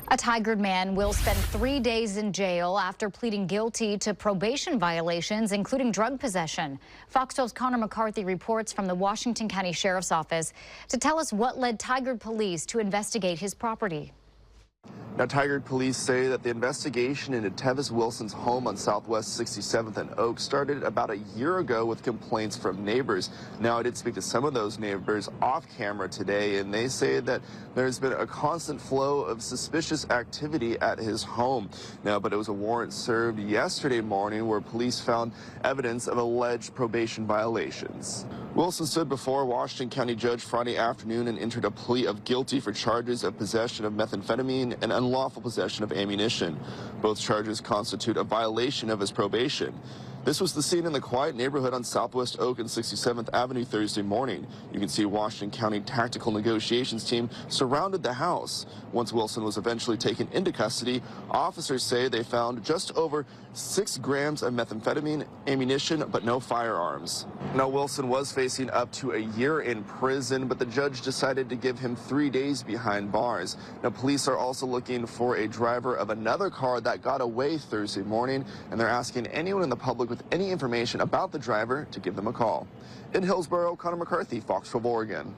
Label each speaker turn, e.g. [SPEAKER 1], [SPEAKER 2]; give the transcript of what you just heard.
[SPEAKER 1] A Tigard man will spend 3 days in jail after pleading guilty to probation violations, including drug possession. Fox 12's Connor McCarthy reports from the Washington County Sheriff's Office to tell us what led Tigard Police to investigate his property.
[SPEAKER 2] Now, Tigard Police say that the investigation into Tevis Wilson's home on Southwest 67th and Oak started about a year ago with complaints from neighbors. Now, I did speak to some of those neighbors off camera today, and they say that there's been a constant flow of suspicious activity at his home. Now, but it was a warrant served yesterday morning where police found evidence of alleged probation violations. Wilson stood before a Washington County judge Friday afternoon and entered a plea of guilty for charges of possession of methamphetamine and unlawful possession of ammunition. Both charges constitute a violation of his probation. This was the scene in the quiet neighborhood on Southwest Oak and 67th Avenue Thursday morning. You can see Washington County Tactical Negotiations team surrounded the house. Once Wilson was eventually taken into custody, officers say they found just over 6 grams of methamphetamine, ammunition, but no firearms. Now, Wilson was facing up to a year in prison, but the judge decided to give him 3 days behind bars. Now, police are also looking for a driver of another car that got away Thursday morning, and they're asking anyone in the public with any information about the driver to give them a call. In Hillsborough, Connor McCarthy, Fox 12 Oregon.